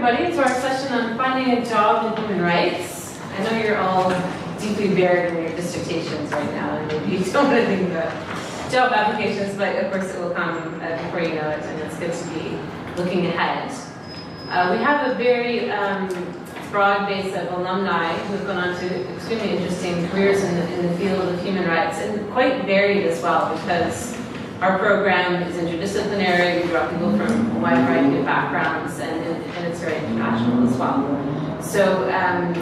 everybody, to our session on finding a job in human rights. I know you're all deeply buried in your dissertations right now, and maybe you don't want to think about job applications, but of course it will come before you know it, and it's good to be looking ahead. We have a very broad base of alumni who have gone on to extremely interesting careers in the field of human rights, and quite varied as well, because our program is interdisciplinary. We draw people from a wide variety of backgrounds, and it's very international as well. So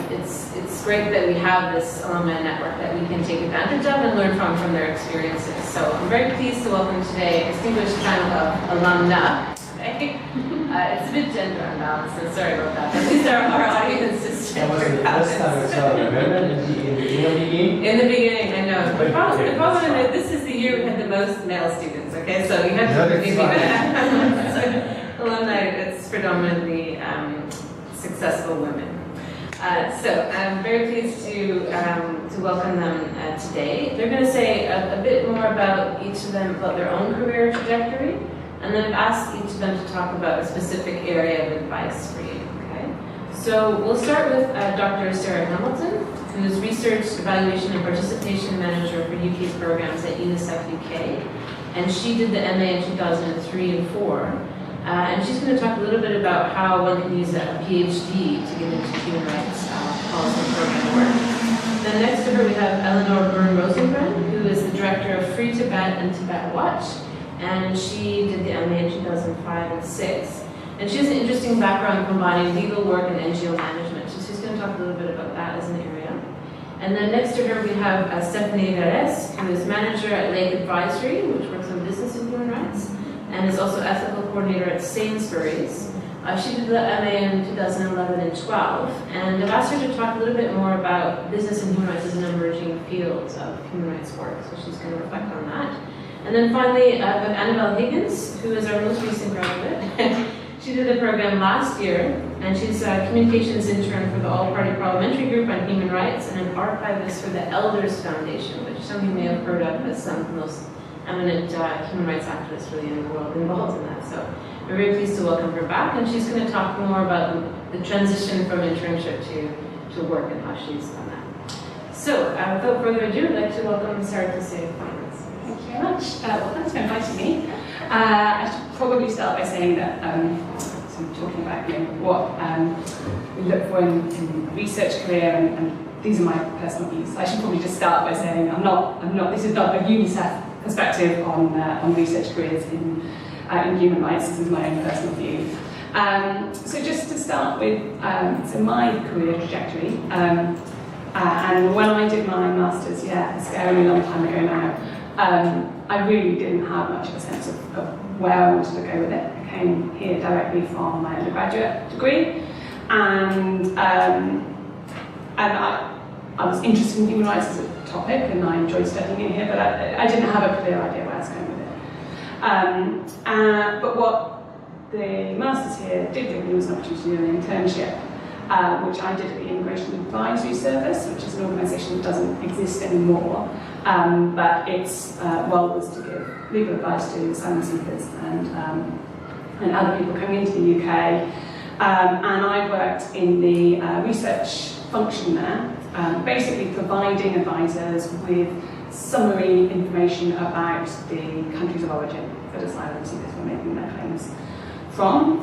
it's great that we have this alumni network that we can take advantage of and learn from their experiences. So I'm very pleased to welcome today a distinguished panel of alumna. Okay? It's a bit gender unbalanced, so sorry about that. But these are our audience is That was the first time I saw it, remember? In the beginning, I know. The problem is that this is the year we had the most male students, okay? So you have to believe that. So, alumni, it's predominantly successable women. So I'm very pleased to welcome them today. They're going to say a bit more about each of them, about their own career trajectory. And then I've asked each of them to talk about a specific area of advice for you, okay? So we'll start with Dr. Sarah Hamilton, who is Research, Evaluation and Participation Manager for UK programs at UNICEF UK. And she did the MA in 2003 and 4. And she's going to talk a little bit about how one can use a PhD to get into human rights policy and program work. Then next to her we have Eleanor Byrne-Rosengren, who is the Director of Free Tibet and Tibet Watch. And she did the MA in 2005 and 6. And she has an interesting background combining legal work and NGO management. So she's going to talk a little bit about that as an area. And then next to her we have Stephanie Veres, who is manager at Lake Advisory, which works on business and human rights, and is also ethical coordinator at Sainsbury's. She did the MA in 2011 and 12. And I've asked her to talk a little bit more about business and human rights as an emerging field of human rights work. So she's going to reflect on that. And then finally, we have Annabelle Higgins, who is our most recent graduate. She did the program last year, and she's a communications intern for the All-Party Parliamentary Group on Human Rights and an archivist for the Elders Foundation, which some of you may have heard of as some of the most eminent human rights activists really in the world involved in that. So we're very pleased to welcome her back, and she's going to talk more about the transition from internship to work and how she's done that. So without further ado, I'd like to welcome Sarah to say a few minutes. Thank you very much. Well, thanks for inviting me. I should probably start by saying that, so I'm talking about what we look for in research career, and these are my personal views. I should probably just start by saying this is not a UNICEF perspective on research careers in human rights. This is my own personal view. So just to start with, so my career trajectory, and when I did my master's, a scary long time ago now, I really didn't have much of a sense of where I wanted to go with it. I came here directly from my undergraduate degree, and I was interested in human rights as a topic, and I enjoyed studying it here, but I didn't have a clear idea where I was going with it. But what the Masters here did give me was an opportunity to do an internship, which I did at the Immigration Advisory Service, which is an organisation that doesn't exist anymore, but its role was to give legal advice to asylum seekers and other people coming into the UK. And I worked in the research function there, basically providing advisors with summary information about the countries of origin that asylum seekers were making their claims from,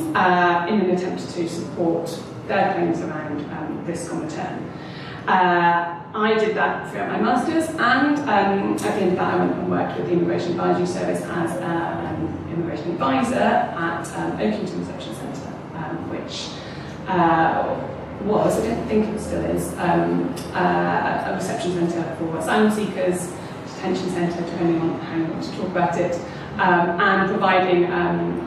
in an attempt to support their claims around risk on return. I did that throughout my master's, and at the end of that I went and worked with the Immigration Advisory Service as an immigration advisor at Oakington Reception Centre, which was, I don't think it still is, a reception centre for asylum seekers, detention centre, depending on how you want to talk about it, and providing,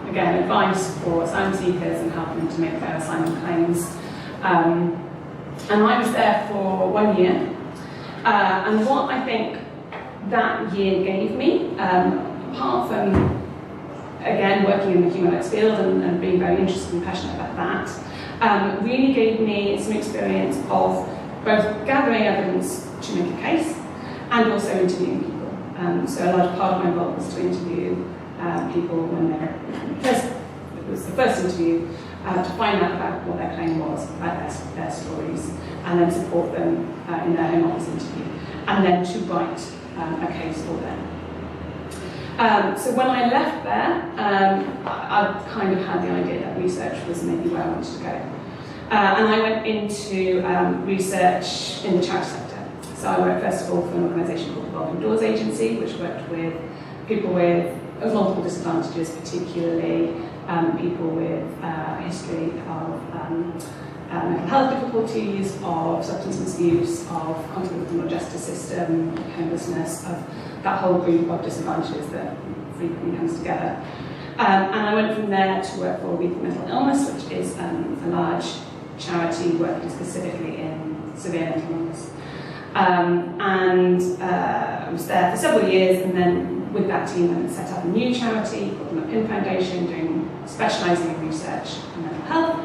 again, advice for asylum seekers and helping them to make their asylum claims. And I was there for 1 year, and what I think that year gave me, apart from, again, working in the human rights field and being very interested and passionate about that, really gave me some experience of both gathering evidence to make a case and also interviewing people. So a large part of my role was to interview people when they're first, it was the first interview to find out about what their claim was, about their stories, and then support them in their home office interview, and then to write a case for them. So when I left there, I kind of had the idea that research was maybe where I wanted to go. And I went into research in the charity sector. So I worked first of all for an organisation called the Revolving Doors Agency, which worked with people with multiple disadvantages, particularly people with a history of mental health difficulties, of substance misuse, of contact with the criminal justice system, homelessness, of that whole group of disadvantages that frequently comes together. And I went from there to work for Week Mental Illness, which is a large charity working specifically in severe mental illness. And I was there for several years, and then with that team I set up a new charity called the McPin Foundation, specialising in research and mental health.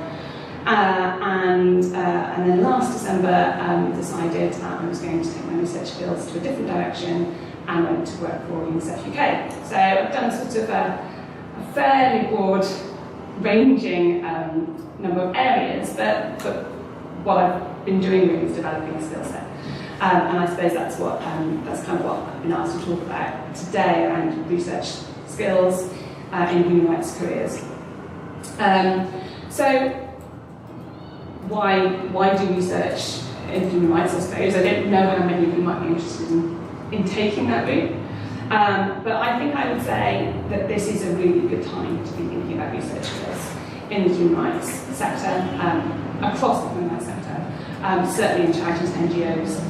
And then last December decided that I was going to take my research skills to a different direction and went to work for UNICEF UK. So I've done sort of a fairly broad ranging number of areas, but what I've been doing really is developing a skill set. And I suppose that's kind of what I've been asked to talk about today around research skills in human rights careers. So why do research in human rights, I suppose? I don't know how many of you might be interested in taking that route. But I think I would say that this is a really good time to be thinking about research skills in the human rights sector, across the human rights sector, certainly in charities and NGOs.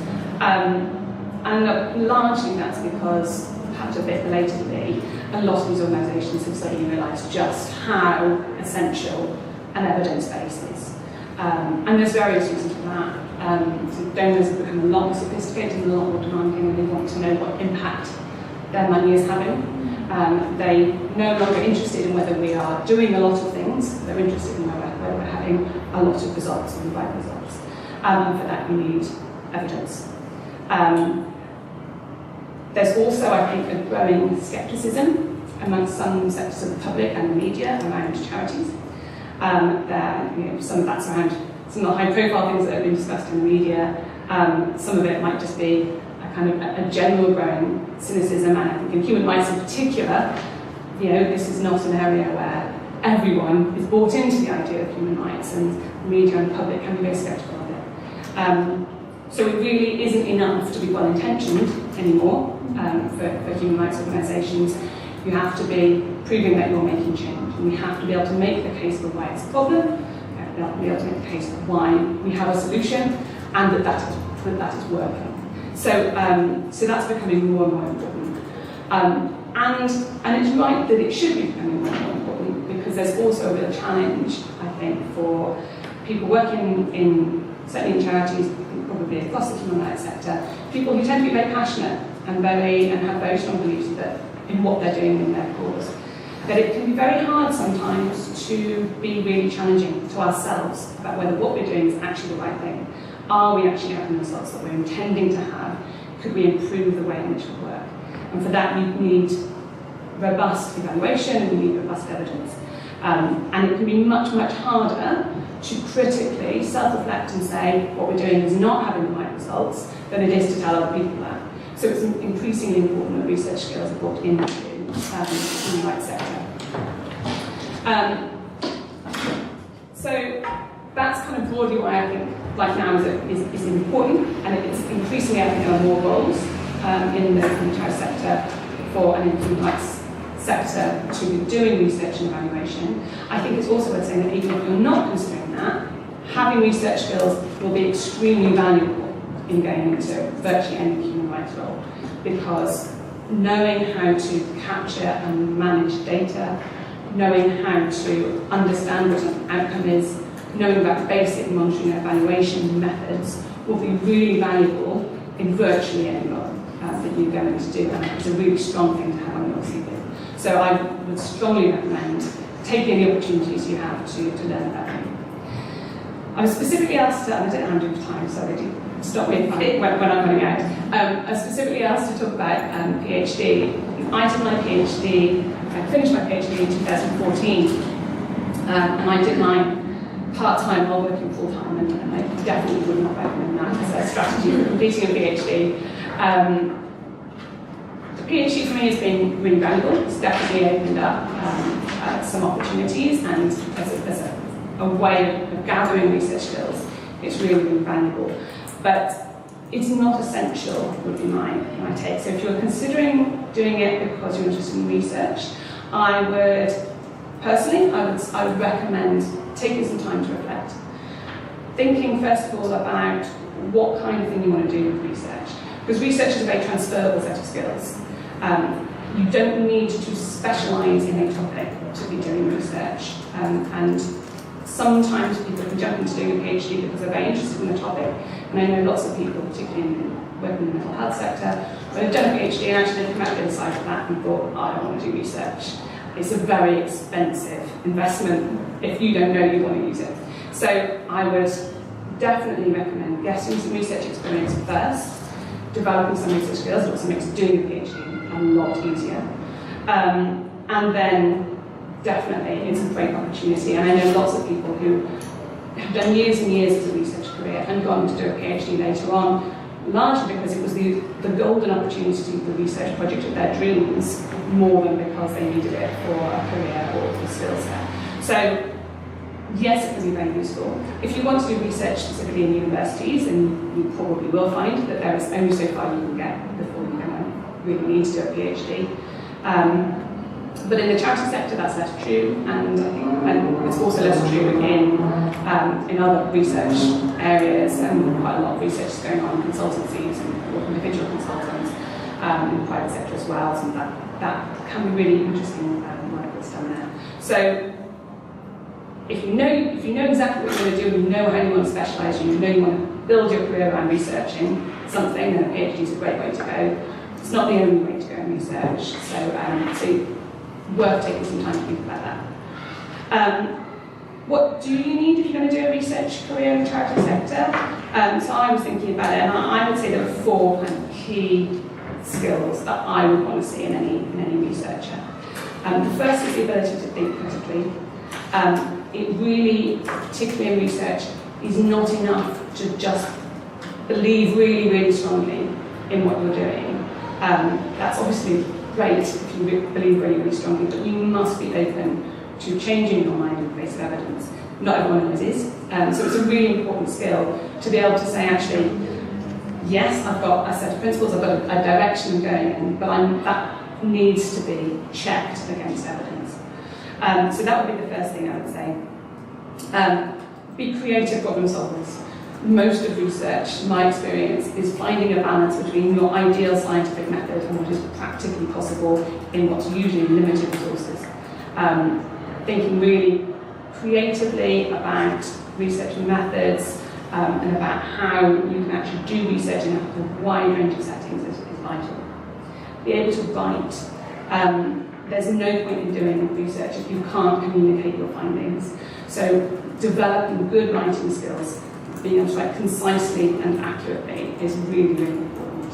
And largely that's because, perhaps a bit belatedly, a lot of these organisations have suddenly realised just how essential an evidence base is. And there's various reasons for that. So donors have become a lot more sophisticated and a lot more demanding, and they want to know what impact their money is having. They're no longer interested in whether we are doing a lot of things, they're interested in whether we're having a lot of results and the right results. And for that we need evidence. There's also, I think, a growing scepticism amongst some sectors of the public and the media around charities. Some of that's around some of the high-profile things that have been discussed in the media. Some of it might just be a kind of a general growing cynicism, and I think in human rights in particular, this is not an area where everyone is bought into the idea of human rights, and the media and the public can be very sceptical of it. So it really isn't enough to be well-intentioned anymore for human rights organisations. You have to be proving that you're making change, and you have to be able to make the case for why it's a problem, you have to be able to make the case for why we have a solution, and that is working. So that's becoming more and more important. And it's right that it should be becoming more and more important, because there's also a real challenge, I think, for people working certainly in charities, probably across the human rights sector, people who tend to be very passionate and have very strong beliefs in what they're doing in their cause. That it can be very hard sometimes to be really challenging to ourselves about whether what we're doing is actually the right thing. Are we actually having the results that we're intending to have? Could we improve the way in which we work? And for that you need robust evaluation and you need robust evidence. And it can be much, much harder to critically self-reflect and say what we're doing is not having the right results than it is to tell other people that. So it's increasingly important that research skills are brought into the human rights sector. So that's kind of broadly why I think Like Now is important, and it's increasingly, I think, there are more roles in the charity sector for an human rights sector to be doing research and evaluation. I think it's also worth saying that even if you're not considering that, having research skills will be extremely valuable in going into virtually any human rights role, because knowing how to capture and manage data, knowing how to understand what an outcome is, knowing about basic monitoring and evaluation methods will be really valuable in virtually any role that you go in to do, and it's a really strong thing to have on your CV. So I would strongly recommend taking the opportunities you have to learn about them. I was specifically asked to, and I don't have enough time, so they do stop me when I'm running out. I was specifically asked to talk about PhD. I did my PhD, I finished my PhD in 2014, And I did mine part-time while working full-time, and I definitely would not recommend that as a strategy for completing a PhD. The PhD for me has been really valuable. It's definitely opened up some opportunities, and as a way of gathering research skills, it's really, really valuable. But it's not essential, would be my take. So if you're considering doing it because you're interested in research, I would recommend taking some time to reflect. Thinking first of all about what kind of thing you want to do with research. Because research is a very transferable set of skills. You don't need to specialise in a topic to be doing research. And sometimes people can jump into doing a PhD because they're very interested in the topic. And I know lots of people, particularly working in the mental health sector, who have done a PhD and actually come out the other side of that and thought, I don't want to do research. It's a very expensive investment if you don't know you want to use it. So I would definitely recommend getting some research experience first, developing some research skills. It also makes doing a PhD a lot easier. And then definitely it's a great opportunity. And I know lots of people who have done years and years as a research career and gone to do a PhD later on, largely because it was the golden opportunity to do the research project of their dreams, more than because they needed it for a career or for skill set. So yes, it can be very useful. If you want to do research specifically in universities, then you probably will find that there is only so far you can get before you're going to really need to do a PhD. But in the charity sector, that's less true, and I think it's also less true in other research areas. Quite a lot of research is going on in consultancies and individual consultants in the private sector as well. So that can be really interesting work that's done there. So if you know exactly what you're going to do, and you know how you want to specialise, you know you want to build your career around researching something, then a PhD is a great way to go. It's not the only way to go in research, so worth taking some time to think about that. What do you need if you're going to do a research career in the charity sector? So I was thinking about it, and I would say there are 4 kind of key skills that I would want to see in any researcher. The first is the ability to think critically. It really, particularly in research, is not enough to just believe really, really strongly in what you're doing. That's obviously great if you believe really, really strongly, but you must be open to changing your mind in the face of evidence. Not everyone always is. So it's a really important skill to be able to say, actually, yes, I've got a set of principles, I've got a direction I'm going in, but that needs to be checked against evidence. So that would be the first thing I would say. Be creative problem solvers. Most of research, in my experience, is finding a balance between your ideal scientific method and what is practically possible in what's usually limited resources. Thinking really creatively about research methods and about how you can actually do research in a wide range of settings is vital. Be able to write. There's no point in doing research if you can't communicate your findings. So developing good writing skills, being able to write concisely and accurately is really, really important.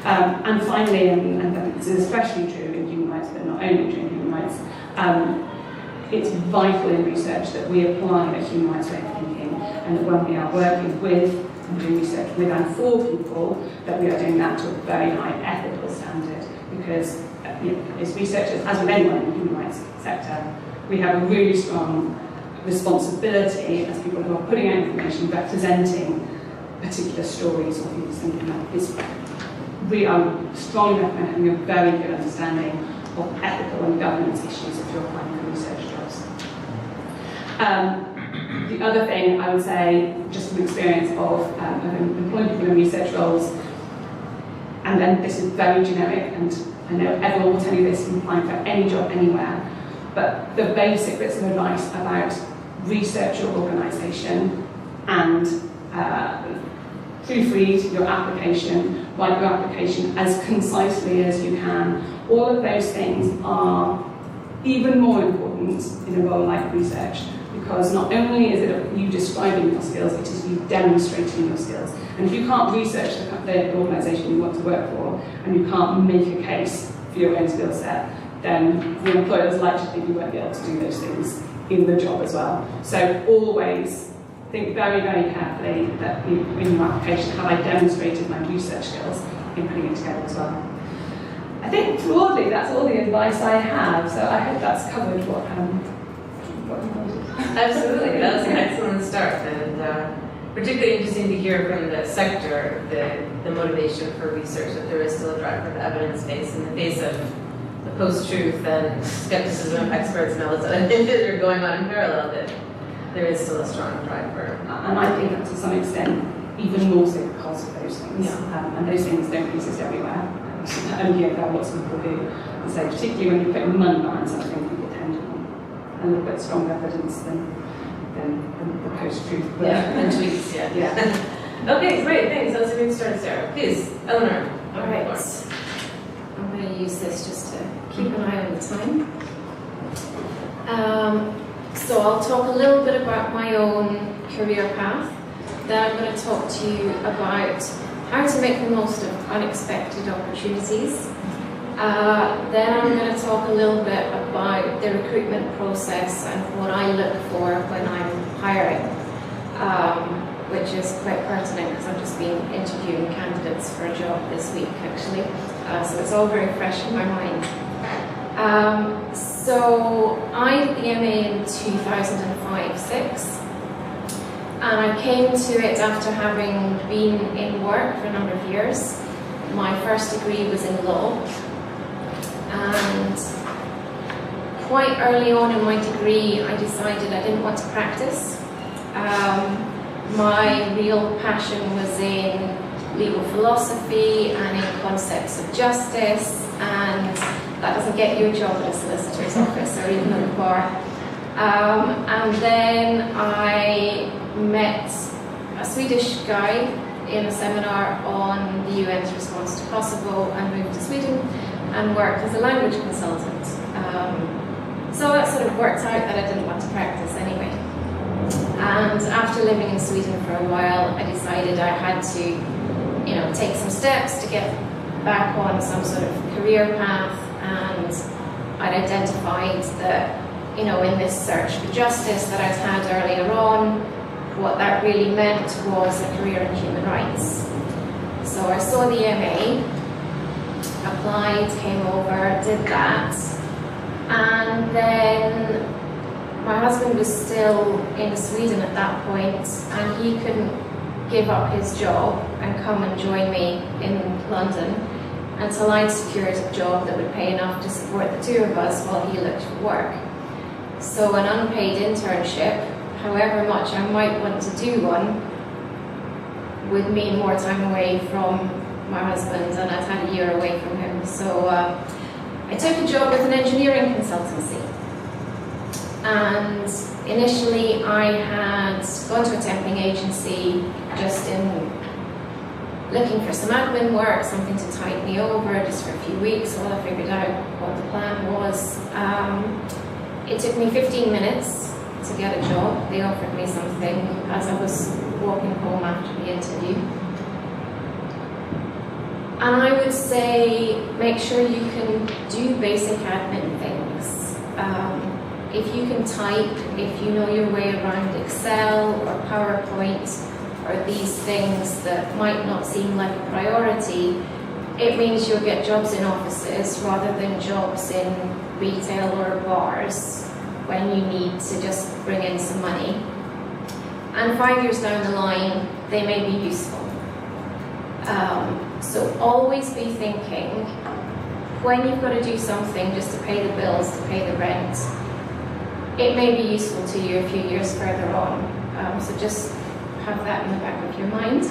And finally, and I think this is especially true in human rights, but not only true in human rights, it's vital in research that we apply a human rights way of thinking, and that when we are working with and doing research with and for people, that we are doing that to a very high ethical standard, because as researchers, as with anyone in the human rights sector, we have a really strong responsibility as people who are putting out information, representing particular stories or views, and we are strongly recommend having a very good understanding of ethical and governance issues if you're applying for research jobs. The other thing I would say, just from experience of employing people in research roles, and then this is very generic, and I know everyone will tell you this in applying for any job anywhere, but the basic bits of advice about research your organisation and proofread your application, write your application as concisely as you can. All of those things are even more important in a role like research, because not only is it you describing your skills, it is you demonstrating your skills. And if you can't research the organisation you want to work for, and you can't make a case for your own skill set, then the employer is likely to think you won't be able to do those things in the job as well. So always think very, very carefully that in your application, have I demonstrated my research skills in putting it together as well. I think broadly that's all the advice I have, so I hope that's covered what you wanted. Absolutely, that was an excellent start, and particularly interesting to hear from the sector the motivation for research, that there is still a drive for the evidence base in the face of the post-truth and skepticism of experts and all this other things that are going on in parallel, that there is still a strong drive for. And I think that to some extent, even more so because of those things. Yeah. And those things don't exist everywhere. And yet there are lots of people who, and so particularly when you put money behind something, people tend to want a little bit stronger evidence than the post-truth. And tweets, yeah. Okay, great, thanks. That's a good start, Sarah. Please, Eleanor. All right. I'm going to use this just to keep an eye on the time. So I'll talk a little bit about my own career path. Then I'm going to talk to you about how to make the most of unexpected opportunities. Then I'm going to talk a little bit about the recruitment process and what I look for when I'm hiring, which is quite pertinent because I've just been interviewing candidates for a job this week actually, so it's all very fresh in my mind. So I did the MA in 2005-06, and I came to it after having been in work for a number of years. My first degree was in law, and quite early on in my degree I decided I didn't want to practice. My real passion was in legal philosophy and in concepts of justice, and that doesn't get you a job at a solicitor's office or even at a bar. And then I met a Swedish guy in a seminar on the UN's response to Kosovo and moved to Sweden and worked as a language consultant. So that sort of worked out that I didn't want to practice anyway. And after living in Sweden for a while, I decided I had to, take some steps to get back on some sort of career path, and I'd identified that, in this search for justice that I'd had earlier on, what that really meant was a career in human rights. So I saw the MA, applied, came over, did that, and then my husband was still in Sweden at that point, and he couldn't give up his job and come and join me in London until I'd secured a job that would pay enough to support the two of us while he looked for work. So an unpaid internship, however much I might want to do one, would mean more time away from my husband, and I'd had a year away from him. So I took a job with an engineering consultancy. And initially I had gone to a temping agency just in looking for some admin work, something to tide me over just for a few weeks while I figured out what the plan was. It took me 15 minutes to get a job. They offered me something as I was walking home after the interview. And I would say make sure you can do basic admin things. If you can type, if you know your way around Excel or PowerPoint or these things that might not seem like a priority, it means you'll get jobs in offices rather than jobs in retail or bars when you need to just bring in some money. And 5 years down the line, they may be useful. So always be thinking, when you've got to do something just to pay the bills, to pay the rent, it may be useful to you a few years further on. So just have that in the back of your mind.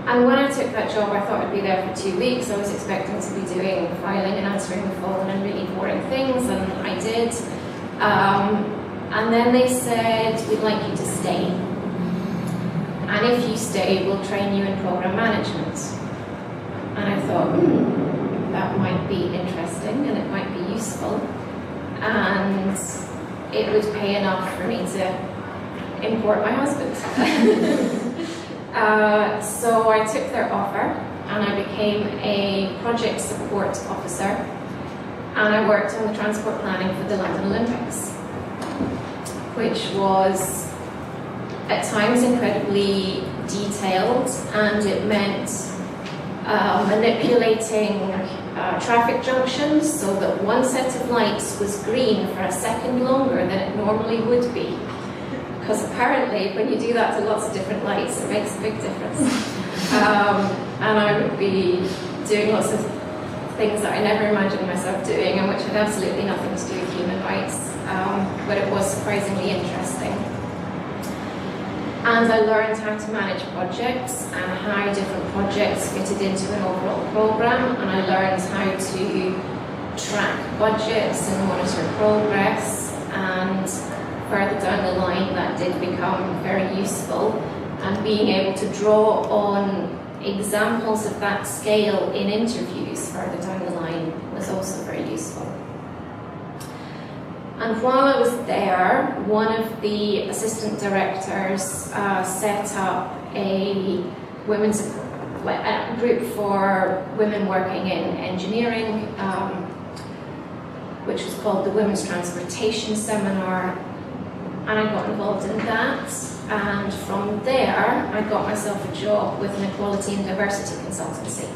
And when I took that job, I thought I'd be there for 2 weeks. I was expecting to be doing filing and answering the phone and really boring things, and I did. And then they said, we'd like you to stay. And if you stay, we'll train you in program management. And I thought, that might be interesting and it might be useful. And it would pay enough for me to import my husband. So I took their offer and I became a project support officer. and I worked on the transport planning for the London Olympics, which was at times incredibly detailed, and it meant manipulating traffic junctions so that one set of lights was green for a second longer than it normally would be. Because apparently when you do that to lots of different lights, it makes a big difference. And I would be doing lots of things that I never imagined myself doing, and which had absolutely nothing to do with human rights, but it was surprisingly interesting. And I learned how to manage projects and how different projects fitted into an overall program, and I learned how to track budgets and monitor progress, and further down the line that did become very useful, and being able to draw on examples of that scale in interviews further down the line was also very useful. And while I was there, one of the assistant directors set up a group for women working in engineering, which was called the Women's Transportation Seminar, and I got involved in that. And from there, I got myself a job with an equality and diversity consultancy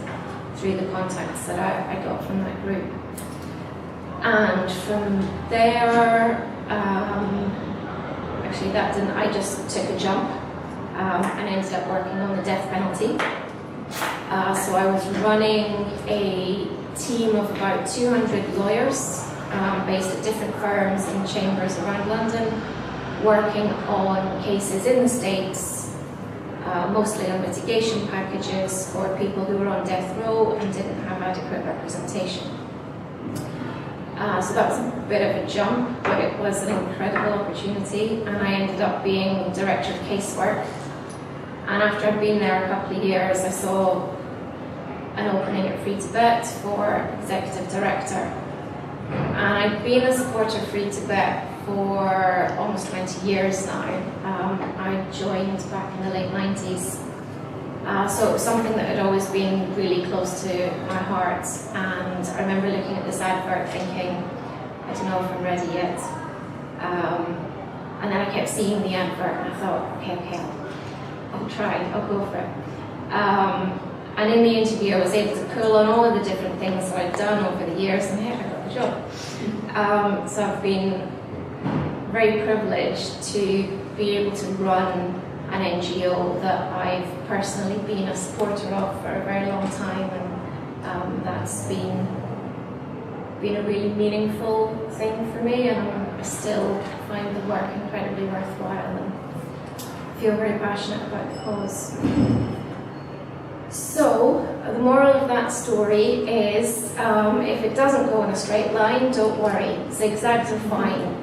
through the contacts that I got from that group. And from there, actually that didn't, I just took a jump and ended up working on the death penalty. So I was running a team of about 200 lawyers based at different firms and chambers around London, working on cases in the States, mostly on mitigation packages for people who were on death row and didn't have adequate representation. So that was a bit of a jump, but it was an incredible opportunity, and I ended up being director of casework. And after I'd been there a couple of years, I saw an opening at Free Tibet for executive director. And I've been a supporter of Free Tibet for almost 20 years now. I joined back in the late 90s. So it was something that had always been really close to my heart, and I remember looking at this advert thinking, I don't know if I'm ready yet. And then I kept seeing the advert and I thought, okay, I'll try, I'll go for it. And in the interview I was able to pull on all of the different things that I'd done over the years, and heck, I got the job. So I've been very privileged to be able to run an NGO that I've personally been a supporter of for a very long time, and that's been a really meaningful thing for me, and I still find the work incredibly worthwhile and feel very passionate about the cause. So the moral of that story is, if it doesn't go in a straight line, don't worry, zigzags are fine.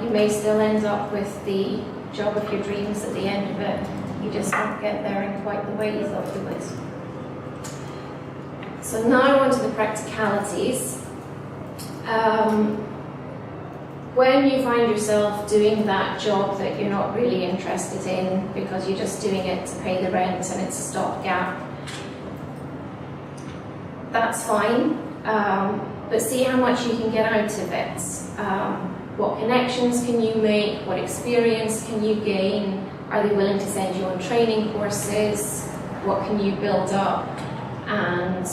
You may still end up with the job of your dreams at the end of it. You just won't get there in quite the way you thought you would. So now on to the practicalities. When you find yourself doing that job that you're not really interested in because you're just doing it to pay the rent and it's a stopgap, that's fine, but see how much you can get out of it. What connections can you make? What experience can you gain? Are they willing to send you on training courses? What can you build up? And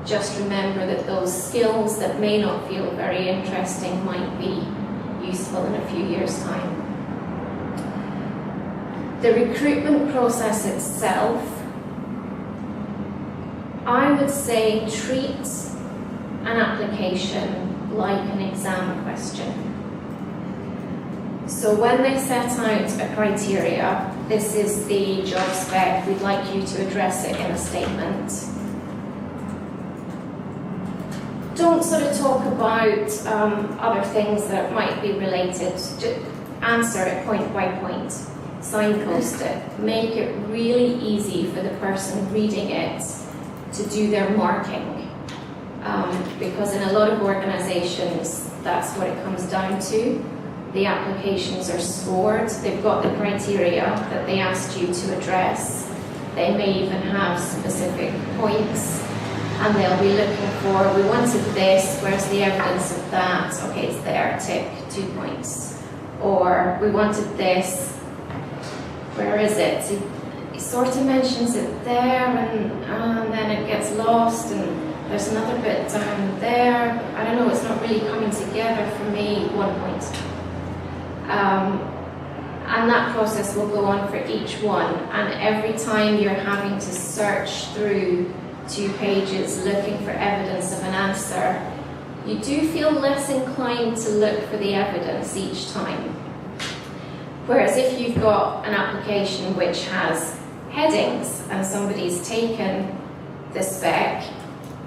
just remember that those skills that may not feel very interesting might be useful in a few years' time. The recruitment process itself, I would say treat an application like an exam question. So when they set out a criteria, this is the job spec, we'd like you to address it in a statement. Don't sort of talk about other things that might be related, just answer it point by point, signpost it, make it really easy for the person reading it to do their marking. Because in a lot of organisations, that's what it comes down to. The applications are scored, they've got the criteria that they asked you to address. They may even have specific points, and they'll be looking for, we wanted this, where's the evidence of that? Okay, it's there, tick, 2 points. Or we wanted this, where is it? He sort of mentions it there, and then it gets lost, and there's another bit down there. I don't know, it's not really coming together for me, 1 point. And that process will go on for each one, and every time you're having to search through 2 pages looking for evidence of an answer, you do feel less inclined to look for the evidence each time. Whereas if you've got an application which has headings and somebody's taken the spec,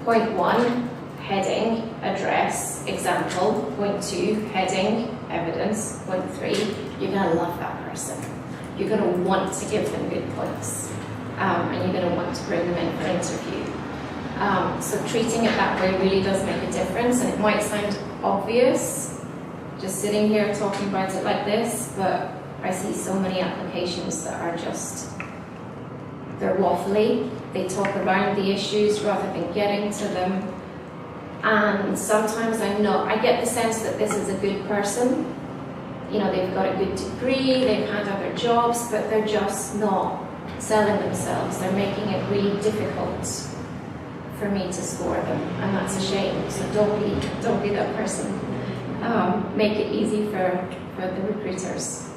point 1, heading, address, example, point 2, heading, evidence, point 3, you're going to love that person. You're going to want to give them good points, and you're going to want to bring them in for interview. So treating it that way really does make a difference, and it might sound obvious just sitting here talking about it like this, but I see so many applications that are just, they're waffly, they talk around the issues rather than getting to them. And sometimes I get the sense that this is a good person. You know, they've got a good degree, they've had other jobs, but they're just not selling themselves. They're making it really difficult for me to score them, and that's a shame. So don't be that person. Make it easy for the recruiters.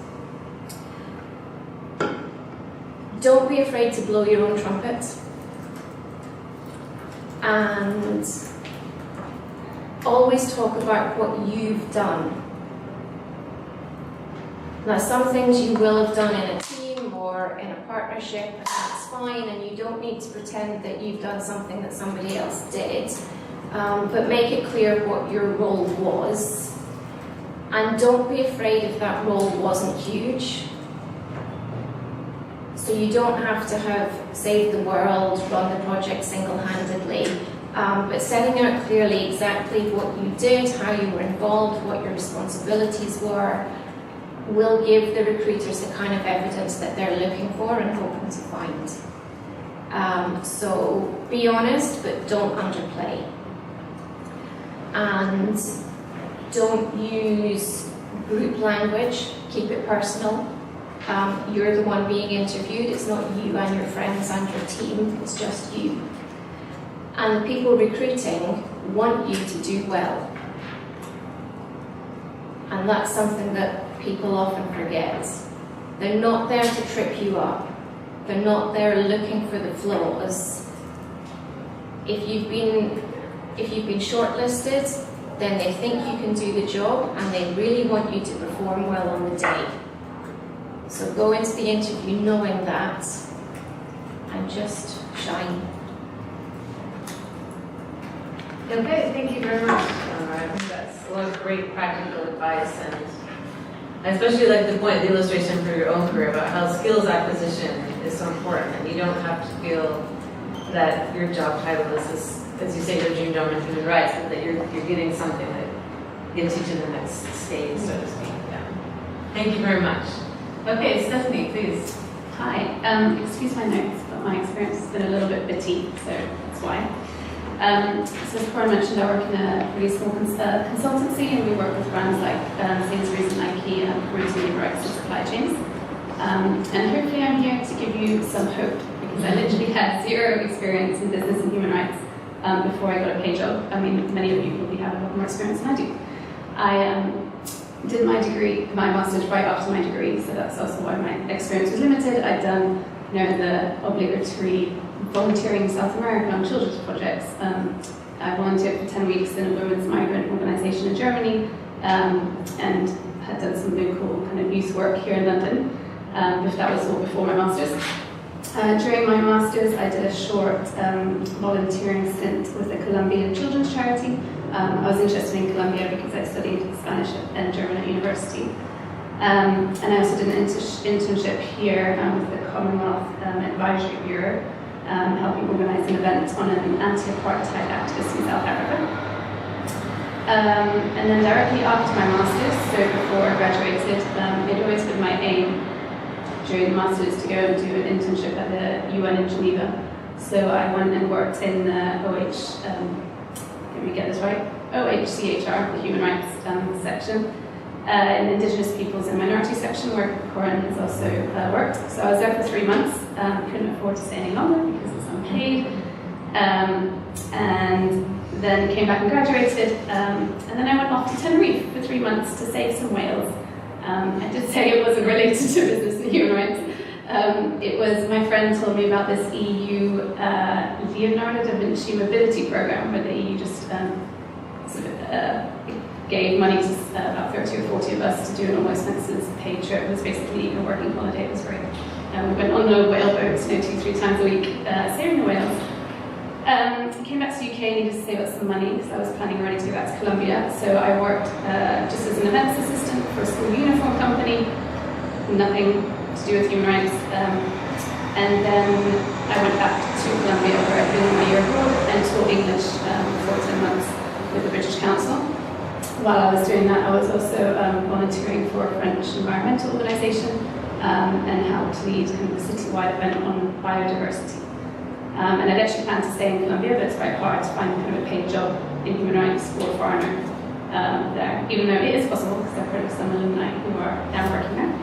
Don't be afraid to blow your own trumpet. And always talk about what you've done. Now, some things you will have done in a team or in a partnership, and that's fine, and you don't need to pretend that you've done something that somebody else did, but make it clear what your role was, and don't be afraid if that role wasn't huge. So you don't have to have saved the world, run the project single-handedly, but setting out clearly exactly what you did, how you were involved, what your responsibilities were, will give the recruiters the kind of evidence that they're looking for and hoping to find. So be honest, but don't underplay. And don't use group language, keep it personal. You're the one being interviewed, it's not you and your friends and your team, it's just you. And the people recruiting want you to do well. And that's something that people often forget. They're not there to trip you up. They're not there looking for the flaws. If you've been shortlisted, then they think you can do the job and they really want you to perform well on the day. So go into the interview knowing that and just shine. Okay, thank you very much. I think that's a lot of great practical advice, and I especially like the point, the illustration for your own career about how skills acquisition is so important, and you don't have to feel that your job title is, as you say, your dream job in human rights, but that you're getting something that gets you to the next stage, so to speak. Yeah. Thank you very much. Okay, Stephanie, please. Hi. Excuse my notes, but my experience has been a little bit bitty, so that's why. So as Cora mentioned, I work in a really small consultancy, and we work with brands like Sainsbury's and Nike and promoting labor rights and supply chains. And hopefully I'm here to give you some hope, because I literally had zero experience in business and human rights before I got a paid job. I mean, many of you probably have a lot more experience than I do. I did my master's right after my degree, so that's also why my experience was limited. I'd done, the obligatory volunteering in South America on children's projects. I volunteered for 10 weeks in a women's migrant organisation in Germany, and had done some local kind of youth work here in London. But that was all before my master's. During my master's, I did a short volunteering stint with the Colombian children's charity. I was interested in Colombia because I studied Spanish and German at university. And I also did an internship here with the Commonwealth Advisory Bureau, helping organise an event on an anti-apartheid activist in South Africa. And then directly after my master's, so before I graduated, it had always been my aim during the master's to go and do an internship at the UN in Geneva. So I went and worked in the let me get this right, OHCHR, the Human Rights section, in Indigenous Peoples and Minority section, where Corin has also worked. So I was there for 3 months, couldn't afford to stay any longer because it's unpaid, and then came back and graduated, and then I went off to Tenerife for 3 months to save some whales. I did say it wasn't related to business and human rights. It was, my friend told me about this EU Leonardo da Vinci mobility program where the EU just gave money to about 30 or 40 of us to do an all expenses paid trip. It was basically a working holiday. It was great. We went on the whale boats, 2-3 times a week, saving the whales. Came back to the UK, needed to save up some money because I was planning already to go back to Colombia. So I worked just as an events assistant for a school uniform company, nothing to do with human rights. And then I went back to Colombia where I'd been a year abroad and taught English for 10 months with the British Council. While I was doing that, I was also volunteering for a French environmental organisation and helped lead kind of a citywide event on biodiversity. And I'd actually planned to stay in Colombia, but it's quite hard to find kind of a paid job in human rights for a foreigner there, even though it is possible because I've heard of some alumni who are now working there.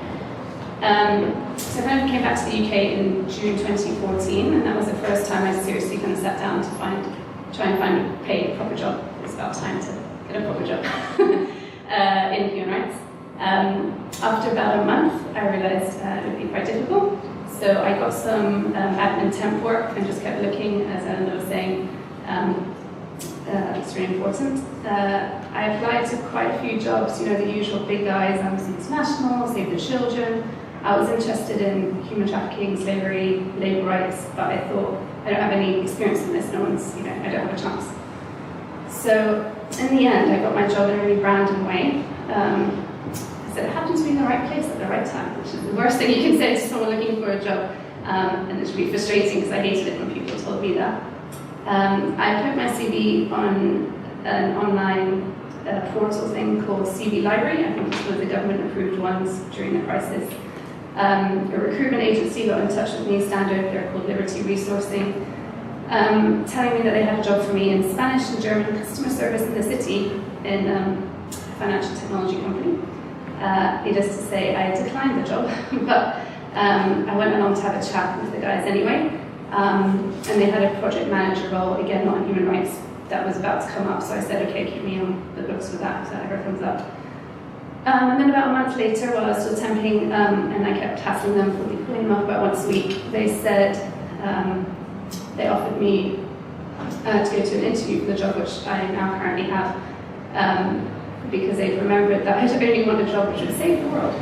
So I kind of came back to the UK in June 2014, and that was the first time I seriously kind of sat down to try and find a paid proper job. It's about time to get a proper job in human rights. After about a month, I realised it would be quite difficult. So I got some admin temp work and just kept looking, as Ellen was saying. It's really important. I applied to quite a few jobs, you know, the usual big guys, Amnesty International, Save the Children. I was interested in human trafficking, slavery, labour rights, but I thought, I don't have any experience in this, I don't have a chance. So in the end, I got my job in a really random way. So it happened to be in the right place at the right time, which is the worst thing you can say to someone looking for a job. And it's really frustrating because I hated it when people told me that. I put my CV on an online portal thing called CV Library. I think it's one of the government-approved ones during the crisis. A recruitment agency got in touch with me, standard, they're called Liberty Resourcing, telling me that they had a job for me in Spanish and German customer service in the city in a financial technology company. Needless to say, I declined the job, but I went along to have a chat with the guys anyway. And they had a project manager role, again not in human rights, that was about to come up, so I said, okay, keep me on the books for that, so that ever comes up. And then about a month later, while I was still temping, and I kept hassling them, pulling them up about once a week, they said, they offered me to go to an interview for the job, which I now currently have, because they'd remembered that I'd only want a job which would save the world,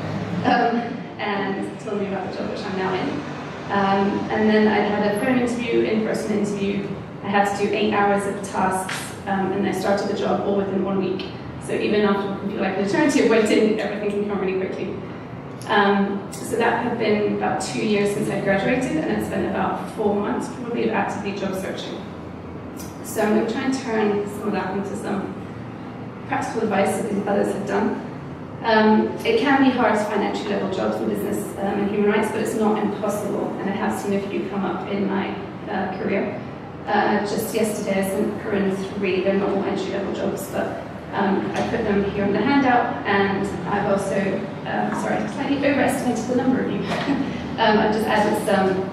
and told me about the job which I'm now in. And then I had a phone interview, in-person interview. I had to do 8 hours of tasks, and I started the job all within 1 week. So even after what can feel like an eternity of waiting, everything can come really quickly. So that had been about 2 years since I graduated, and it's been about 4 months probably of actively job searching. So I'm going to try and turn some of that into some practical advice that the others have done. It can be hard to find entry-level jobs in business and human rights, but it's not impossible, and I have seen a few come up in my career. Just yesterday I sent Corinne 3, they're not all entry-level jobs, but I put them here on the handout, and I've also, sorry, slightly overestimated the number of you. I've just added some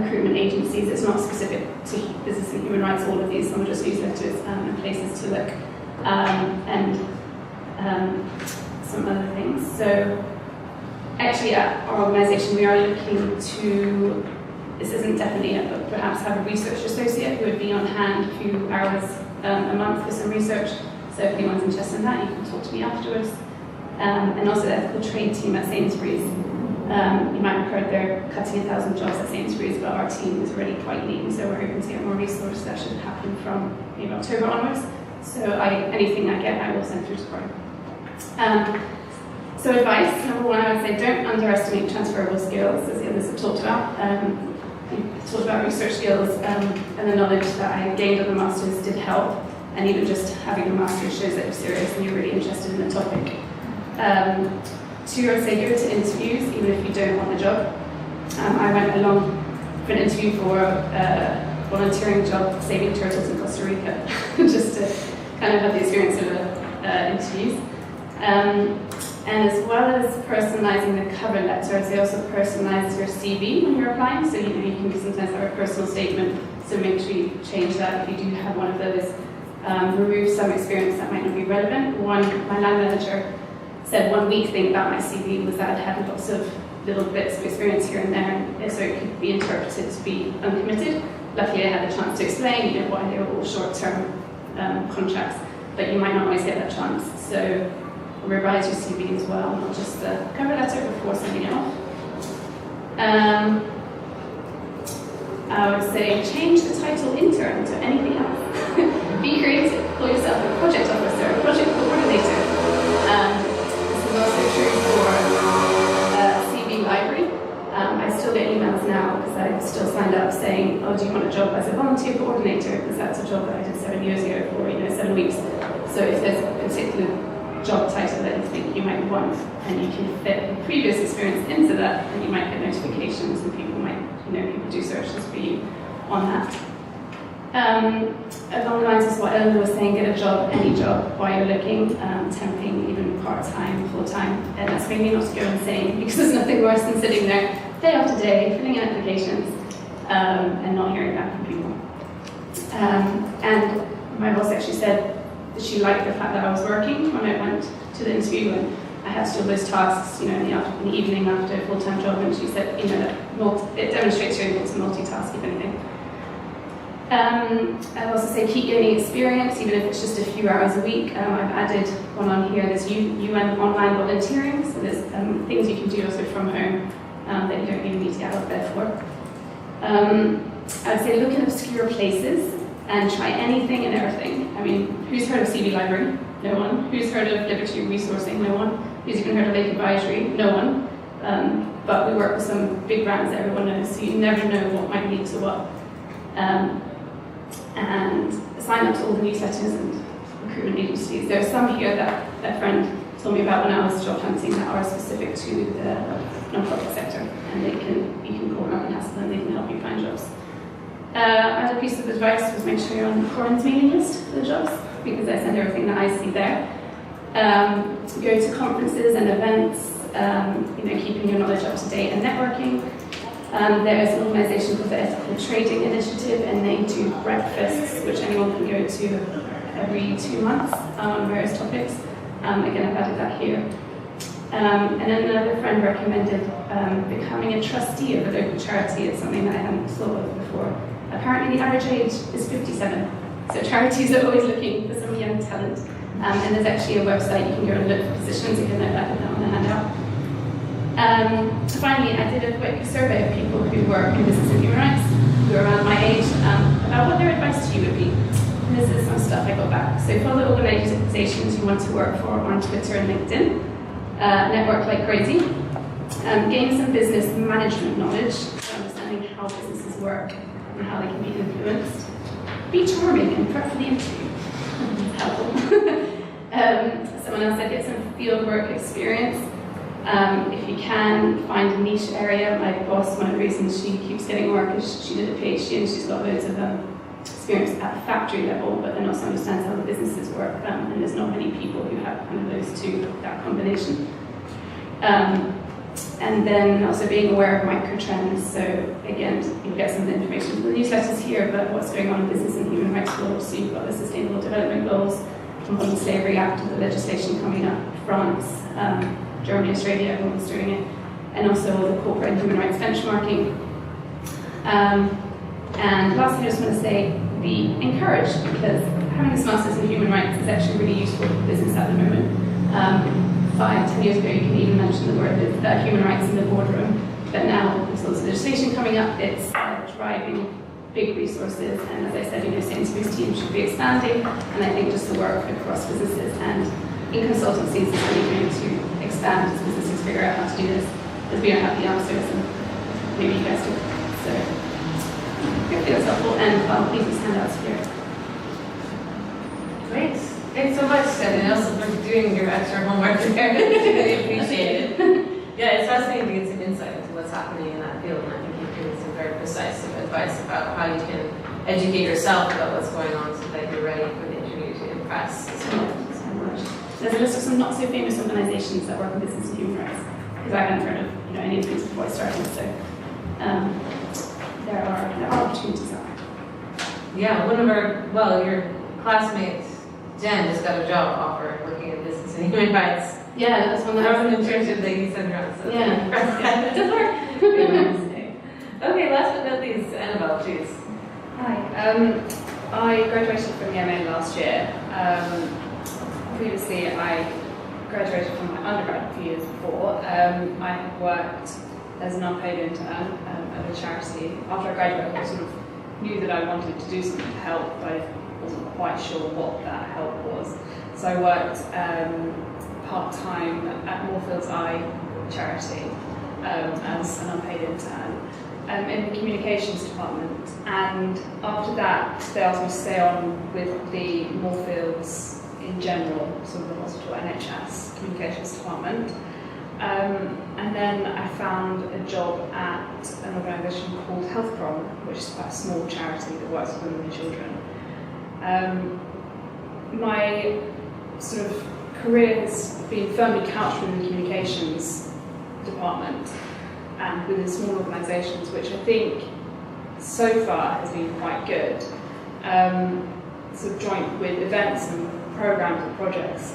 recruitment agencies. It's not specific to business and human rights, all of these, some are just newsletters and places to look, and some other things. So actually at our organisation we are looking to, this isn't definitely it, but perhaps have a research associate who would be on hand a few hours a month for some research. So if anyone's interested in that, you can talk to me afterwards. And also the ethical trade team at Sainsbury's. You might have heard they're cutting 1,000 jobs at Sainsbury's, but our team is already quite lean, so we're hoping to get more resources. That should happen from maybe October onwards. So anything I get, I will send through to Corinne. So advice, number one, I would say don't underestimate transferable skills, as the others have talked about. We've talked about research skills, and the knowledge that I gained on the Masters did help, and even just having a Masters shows that you're serious and you're really interested in the topic. Two, I'd say go to interviews, even if you don't want the job. I went along for an interview for a volunteering job saving turtles in Costa Rica, just to kind of have the experience of interviews. And as well as personalising the cover letters, they also personalise your CV when you're applying. So you can sometimes have a personal statement. So make sure you change that if you do have one of those. Remove some experience that might not be relevant. My line manager said one weak thing about my CV was that I'd had lots of little bits of experience here and there, and so it could be interpreted to be uncommitted. Luckily, I had the chance to explain, why they were all short-term contracts, but you might not always get that chance. So revise your CV as well, not just the cover letter before sending it off. I would say change the title intern to anything else. Be creative. Call yourself a project officer, a project coordinator. This is also true for CV library. I still get emails now because I still signed up saying, "Oh, do you want a job as a volunteer coordinator?" Because that's a job that I did 7 years ago for 7 weeks. So if there's a particular job title that you think you might want, and you can fit the previous experience into that, and you might get notifications, and people might, people do searches for you on that. Along the lines of what Eleanor was saying, get a job, any job, while you're looking, temping, even part-time, full-time, and that's maybe not to go insane, because there's nothing worse than sitting there day after day, filling in applications, and not hearing back from people. And my boss actually said that she liked the fact that I was working when I went to the interview, and I had to do those tasks, in the evening after a full-time job, and she said, that it demonstrates you're able to multitask, if anything. I'd also say keep gaining experience, even if it's just a few hours a week. I've added one on here, there's UN online volunteering, so there's things you can do also from home that you don't even need to get out of bed for. I'd say look in obscure places and try anything and everything. I mean, who's heard of CV Library? No one. Who's heard of Liberty Resourcing? No one. Who's even heard of Lake Advisory? No one. But we work with some big brands that everyone knows, so you never know what might lead to what. And sign up to all the newsletters and recruitment agencies. There are some here that a friend told me about when I was job hunting that are specific to the non-profit sector, and you can call them up and ask them, they can help you find jobs. Another piece of advice was make sure you're on the Corin's mailing list for the jobs, because I send everything that I see there. Go to conferences and events, keeping your knowledge up to date and networking. There is an organisation called the Ethical Trading Initiative, and they do breakfasts, which anyone can go to every 2 months on various topics. Again, I've added that here. And then another friend recommended becoming a trustee of a local charity. It's something that I hadn't thought of before. Apparently the average age is 57, so charities are always looking for some young talent. And there's actually a website you can go and look for positions. You can note that on the handout. Finally, I did a quick survey of people who work in business and human rights, who are around my age, about what their advice to you would be. And this is some stuff I got back. So follow organizations you want to work for on Twitter and LinkedIn. Network like crazy. Gain some business management knowledge, so understanding how businesses work and how they can be influenced. Be charming and prep for the interview. Helpful. Someone else said get some field work experience. If you can, find a niche area. My boss, one of the reasons she keeps getting work is she did a PhD and she's got loads of experience at the factory level, but then also understands how the businesses work. And there's not many people who have kind of those two, that combination. And then also being aware of microtrends. So again, you'll get some of the information from the newsletters here, but what's going on in business and human rights law. So you've got the Sustainable Development Goals, the Modern Slavery Act, the legislation coming up, France, Germany, Australia, everyone's doing it, and also the corporate and human rights benchmarking. And lastly, I just want to say, be encouraged, because having this master's in human rights is actually really useful for business at the moment. 5-10 years ago, you can even mention the word human rights in the boardroom, but now there's lots of legislation coming up. It's driving big resources, and as I said, Sainsbury's team should be expanding, and I think just the work across businesses and in consultancies is really going to expand as businesses figure out how to do this, because we don't have the answers, and maybe you guys do. So, hopefully that's helpful, and please use handouts here. Great. Thanks so much, and also for doing your extra homework there. Really appreciate it. Yeah, it's fascinating to get some insight into what's happening in that field, and I think you've given some very precise advice about how you can educate yourself about what's going on so that you're ready for the interview to impress as well. So much. There's a list of some not so famous organisations that work in business and human rights, because I hadn't heard of any of these before I started. So there are opportunities out there. Yeah, your classmate Jen just got a job offer looking at business and human rights. Yeah, that's one that That was an internship that you sent around. So yeah, it does work. Okay, last but not least, Annabelle, please. Hi. I graduated from the MA last year. Previously, I graduated from my undergrad a few years before. I had worked as an unpaid intern at a charity. After I graduated, I sort of knew that I wanted to do something to help, but I wasn't quite sure what that help was. So I worked part-time at Moorfields Eye charity as an unpaid intern in the communications department. And after that, they asked me to stay on with the Moorfields in general, sort of the hospital NHS communications department. And then I found a job at an organisation called Health Prom, which is quite a small charity that works with women and children. My sort of career has been firmly couched within the communications department and within small organisations, which I think so far has been quite good. Sort of joint with events and programmes and projects.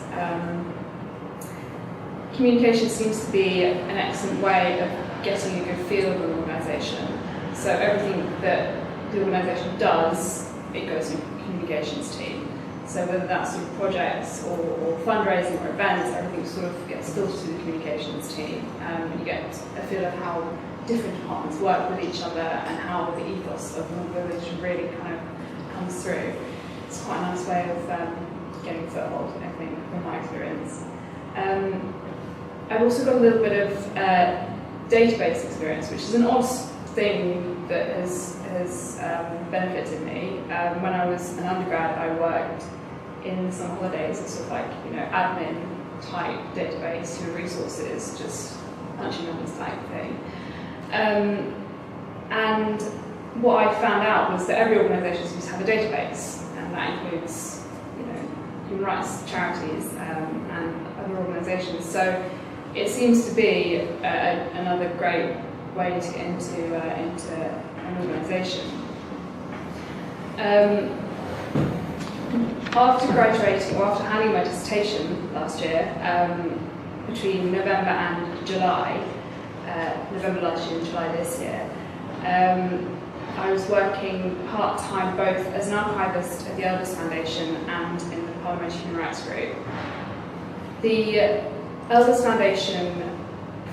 Communication seems to be an excellent way of getting a good feel of an organisation. So everything that the organisation does, it goes to the communications team. So whether that's sort of projects or fundraising or events, everything sort of gets filtered to the communications team. And you get a feel of how different departments work with each other and how the ethos of an organisation really kind of comes through. It's quite a nice way of getting a foothold, I think, from my experience. I've also got a little bit of database experience, which is an odd thing that has benefited me. When I was an undergrad, I worked in some holidays, it's sort of like, admin type database, human resources, just punching numbers type thing. And what I found out was that every organisation seems to have a database, and that includes, human rights charities and other organisations. So it seems to be another great way to get into an organisation. After graduating, or after handing my dissertation last year, between November and July, November last year and July this year, I was working part-time both as an archivist at the Elders Foundation and in the Parliamentary Human Rights Group. The Elders Foundation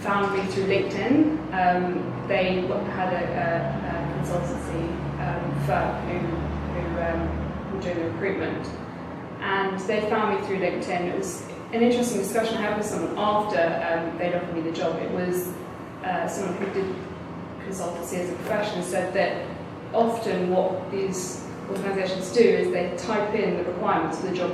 found me through LinkedIn. They had a consultancy firm who were doing the recruitment, and they found me through LinkedIn. It was an interesting discussion I had with someone after they'd offered me the job. It was someone who did consultancy as a profession said that often what these organisations do is they type in the requirements for the job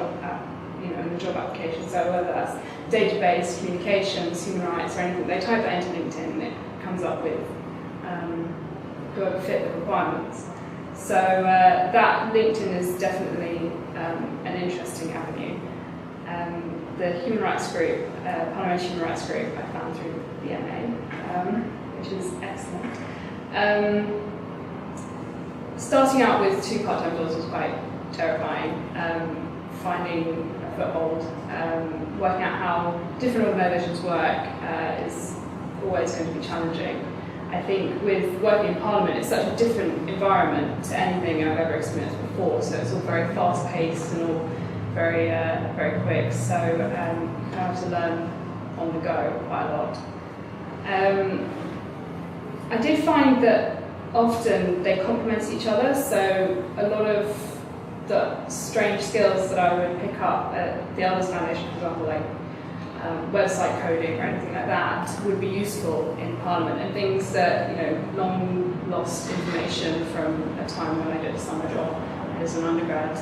in the job application. So whether that's database, communications, human rights, or anything, they type that into LinkedIn and it comes up with whoever fit the requirements. So that LinkedIn is definitely an interesting avenue. The human rights group, Parliamentary Human Rights Group, I found through the MA, which is excellent. Starting out with 2 part-time jobs was quite terrifying. Finding a foothold, working out how different organisations work is always going to be challenging. I think with working in Parliament, it's such a different environment to anything I've ever experienced before, so it's all very fast-paced and all very, very quick, so I have to learn on the go quite a lot. I did find that often they complement each other, so a lot of the strange skills that I would pick up at the Elders Foundation, for example, like website coding or anything like that, would be useful in Parliament, and things that, long lost information from a time when I did a summer job as an undergrad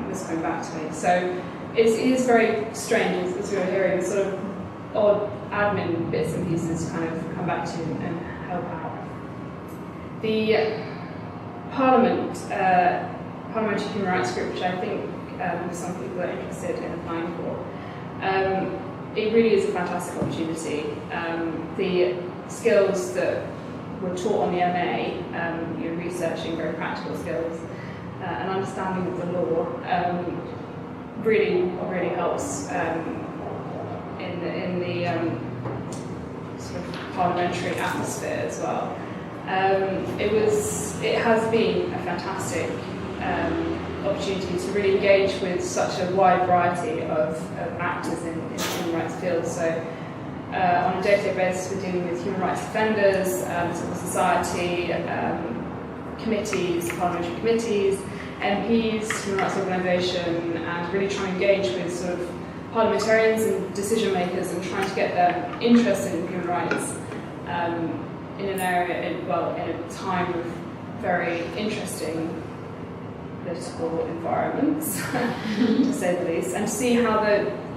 was coming back to me. So it is very strange, as we were hearing, sort of odd admin bits and pieces kind of come back to you and help out. the Parliamentary Human Rights Group, which I think some people are interested in applying for, it really is a fantastic opportunity. The skills that were taught on the MA, researching very practical skills, and understanding of the law, really helps in the sort of parliamentary atmosphere as well. It has been a fantastic opportunity to really engage with such a wide variety of actors in the human rights field. So on a day-to-day basis, we're dealing with human rights defenders, civil society, committees, parliamentary committees, MPs, human rights organisation, and really trying to engage with sort of parliamentarians and decision makers and trying to get them interested in human rights in an area, in a time of very interesting political environments, to say the least, and to see how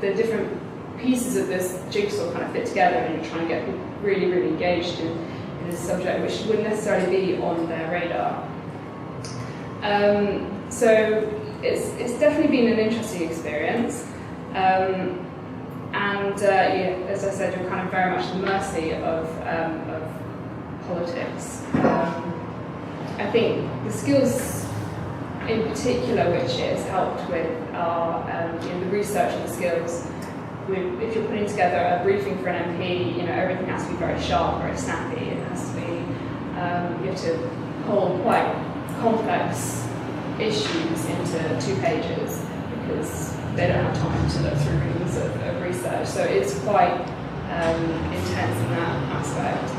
the different pieces of this jigsaw kind of fit together, and trying to get people really, really engaged in this subject, which wouldn't necessarily be on their radar. So it's definitely been an interesting experience, and as I said, you're kind of very much at the mercy of politics. I think the skills in particular which it has helped with are the research of the skills. If you're putting together a briefing for an MP, everything has to be very sharp, very snappy. It has to be, you have to hold quite complex issues into 2 pages because they don't have time to look through reams of research. So it's quite intense in that aspect.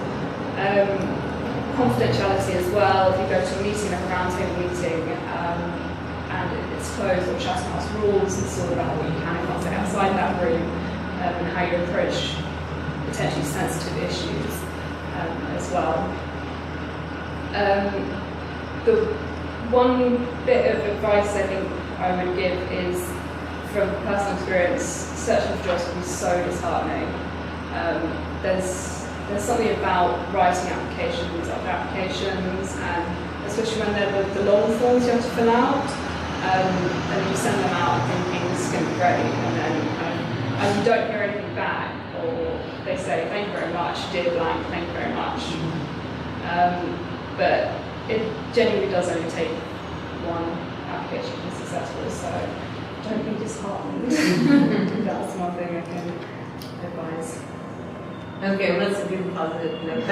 Confidentiality as well. If you go to a meeting, like a roundtable meeting, and it's closed or shut house rules, it's all about what you can and can't say outside that room, and how you approach potentially sensitive issues as well. The one bit of advice I think I would give is, from personal experience, searching for jobs can be so disheartening. There's something about writing applications, and especially when they're the long forms you have to fill out, and you send them out thinking this is going to be great, and then and you don't hear anything back, or they say thank you very much, dear blank, thank you very much. But it genuinely does only take one application to be successful, so don't be disheartened. That's one thing I can advise. Okay, well, that's a good positive note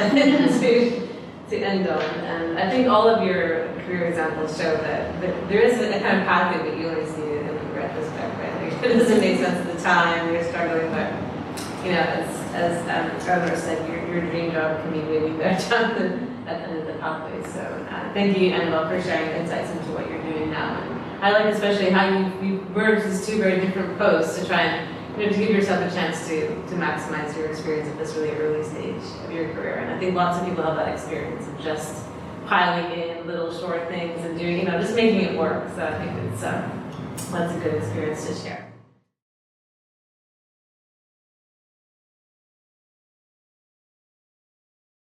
to end on. And I think all of your career examples show that there is a kind of pathway that you only see in retrospect, right? Like, it doesn't make sense at the time, you're struggling, but as Trevor said, your dream job can be maybe better done at the end of the pathway. So thank you, Annabelle, for sharing insights into what you're doing now. And I like especially how you merged these 2 very different posts to try and to give yourself a chance to maximize your experience at this really early stage of your career. And I think lots of people have that experience of just piling in little short things and doing, just making it work. So I think that's a good experience to share.